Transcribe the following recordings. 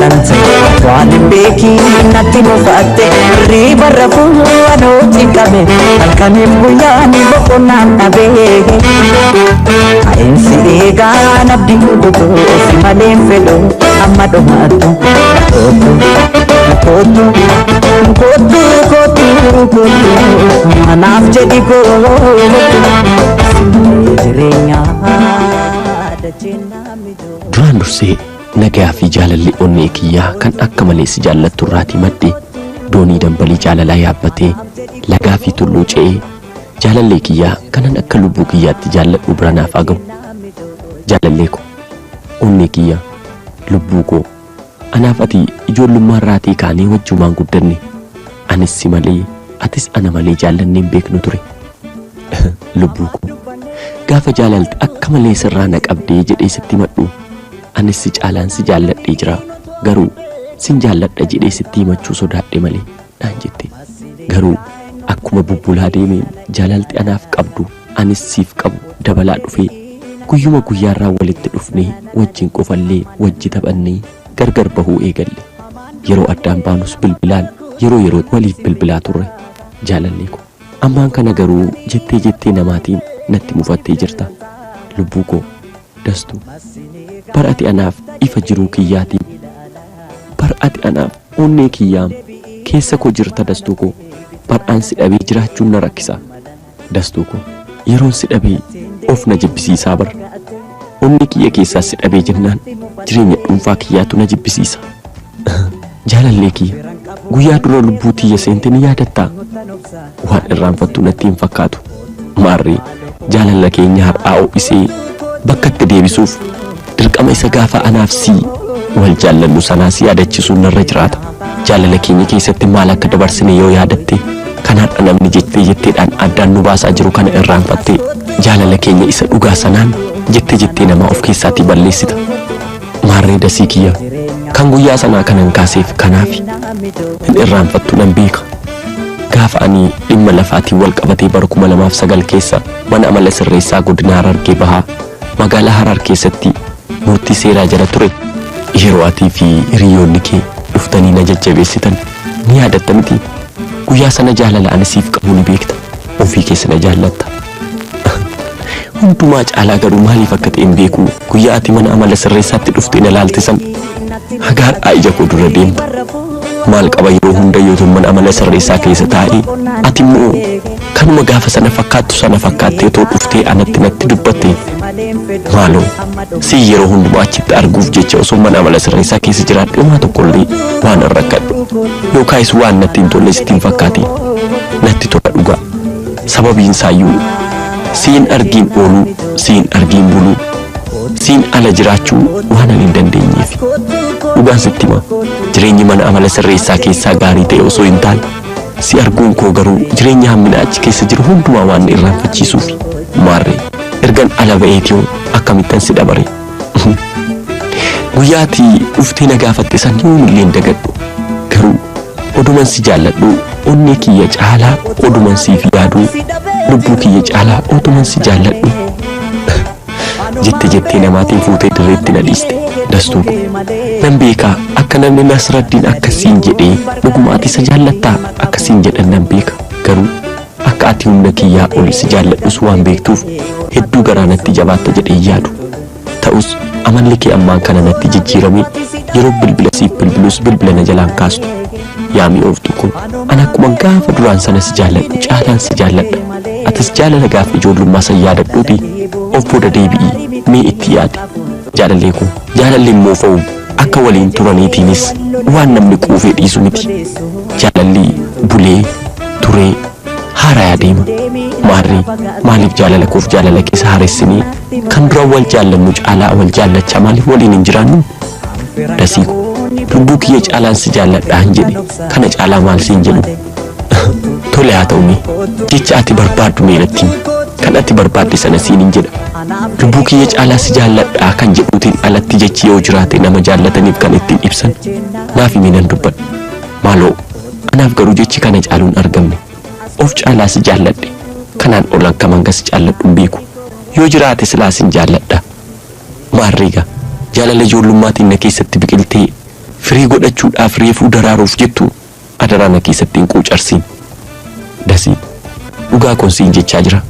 jaalante waan hin beekiin natti nuufaatte riba rafuu anooti qabe halkaniin guyyaan boqonnaan dhabee ayensi eegaan abdii guutuu si maleen fedhu amma dhumaattu kootu anaaf jedhi duraan dursee nagaa fi jaalalli onnee kiyyaa kan akka malee si jaallattu irraatii madde doonii dambalii jaalalaa yaabbatee lagaa fi tulluu ce'ee jaalallee kiyyaa kanan akka lubbuu kiyyaatti jaalladhu bira naaf haa ga'u. Jaalallee ko onnee kiyyaa lubbuu koo anaaf ati ijoollummaa irraatii kaanee wajjumaan guddanne anis si malee atis ana malee jaallanneen beeknu ture. Lubbuu koo gaafa jaalalte akka malee sirraa na qabdee jedhee sitti madhu anis si caalaan si jaalladhee jira garuu sin jaalladha jedhee sitti himachuu sodaadhe malee naan jette. Garuu akkuma bubbulaa deemeen jaalalti anaaf qabdu anis siif qabu dabalaa dhufee guyyuma guyyaarraa walitti dhufnee wajjin qofallee wajji taphannee gargar bahuu eegalle. Yeroo addaan baanus bilbilaan yeroo waliif bilbilaa turre. Jaalallee ko ammaan kana garuu jettee namaatiin natti mufattee jirta. Lubbuu koo dastu bar ati anaaf ifa jiruu kiyyaatiin bar ati anaaf onnee kiyyaam keessa koo jirta. Dastuu koo bar an si dhabee jiraachuun na rakkisa. Dastuu koo yeroon si dhabee of na jibbisiisaa bar onnee kiyya keessaa si dhabee jennaan jireenya dhuunfaa kiyyaatu na jibbisiisa. Jaalallee kiyya guyyaa dura lubbuu tiyya seente ni yaadattaa? Waan irraanfattu natti hin fakkaatu. Maarree jaalala keenya har'aa ho'isee bakkatti deebisuuf dirqama isa gaafa anaaf si wal jaallannu sanaa si yaadachisuun narra jiraata. Jaalala keenya keessatti maal akka dabarsine yoo yaadatte kan har'a namni jetteedhaan addaan nu baasaa jiru kana irraanfattee jaalala keenya isa dhugaa sanaan jettee namaa of keessaatii balleessita. Maarree dasii kiyya kan guyyaa sanaa kanan kaaseef kanaaf hin irraanfattu nan beeka. Gaafa ani dhimma lafaatiin wal qabatee bara 2009 keessa mana amala sirreessaa godina Harargee Bahaa magaalaa Harar keessatti murtii seeraa jala ture yeroo atii fi hiriyoonni kee dhuftanii na jajjabeessitan ni yaadatta miti? Guyyaa sana jaalala ani siif qabu ni beekta. Ofii keessa na jaallatta. Hundumaa caalaa garuu maaliif akka ta'e hin beeku guyyaa ati mana amala sirreessaatti dhuftee na laaltisan hagaadhaa ija koo dura deemta. Maal qaba yeroo hunda yoo mana amala sirreessaa keessa taa'ee ati immoo kanuma gaafa sana fakkaattu sana fakkaattee too dhuftee natti dubbatte maaloo si yeroo hundumaa achitti arguuf jecha osoo mana amala sirreessaa keessa jiraadhe homaa tokkollee waan hin rakkadhu yookaayis waan natti hin tolle sitti hin fakkaatiin natti tola dhugaa. Sababiin isaayyuu siin argiin ooluu siin argiin buluu siin ala jiraachuu waan ani hin dandeenyeef. Dhugaan sitti hima jireenyi mana amala sirreessaa keessaa gaarii ta'e osoo hin taane si arguun koo garuu jireenya hammina achi keessa jiru hundumaa waan irraanfachiisuuf. Maarree ergan ala ba'eetiyoo akkamittan si dabare. Guyyaatii dhuftee na gaafatte san yoomillee hin dagadhu. Garuu oduman si jaalladhu onnee kiyya caalaa oduman siif yaaduu lubbuu kiyya caalaa oduman si jaalladhu jettee namaatiin fuutee dirreetti na dhiiste. Dastuu ko nan beekaa akka namni Nasraddiin akkasiin jedhee dhuguma ati isa jaallattaa akkasiin jedhan nan beeka. Garuu akka ati humna kiyyaa ol si jaalladhus waan beektuuf hedduu garaa natti jabaatta jedhee yaadu. Ta'us amalli kee ammaan kana natti jijjiirame yeroo bilbila siif bilbilus bilbila na jalaan kaastu. Yaa mi'ooftu kun ani akkuma gaafa duraan sana si jaalladhu caalaan si jaalladha. Atis jaalala gaafa ijoollummaa san yaadadhuuti of booda deebi'ii mee itti yaade. Jaalallee kun jaalallee immoo fa'u akka waliin turaniitiinis waan namni quufee dhiisu miti. Jaalallee bulee turee haaraa adeema. Maarree maaliif jaalala koof jaalala keessa haaressinee kan dura wal jaallannu caalaa wal jaallachaa maaliif waliin hin jiraannu? Dasii ko lubbuu kiyya caalaan si jaalladhaa hin jedhe kana caalaa maal siin jedhu? Tole haa ta'u jecha ati barbaaddu meelattiin kan ati barbaadde sana siin hin jedha. Lubbuu kiyya caalaa si jaalladhaa kan jedhuutiin alatti jechi yoo jiraate nama jaallataniif kan ittiin ibsan naaf himi nan dubbadhu. Maaloo anaaf garuu jechi kana caaluun argamne. Of caalaa si jaalladhe kanaan ol akka manga si jaalladhu hin beeku. Yoo jiraate silaa sin jaalladha. Maarreega jaalala ijoollummaatiin na keessatti biqiltee firii godhachuudhaaf reefuu daraaruuf jettu adaraana keessatti hin quucarsiin. Dasii dhugaa konsiin jechaa jira.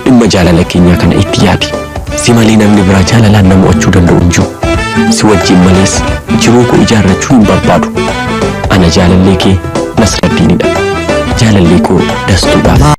Dhimma jaalala keenyaa kana itti yaadi. Si malee namni biraa jaalalaan na mo'achuu danda'u hin jiru. Si wajjin malees jiruu koo ijaarrachuu hin barbaadu. Ana jaalallee kee Nasraddiinidha. Jaalallee koo Dastuudhaaf.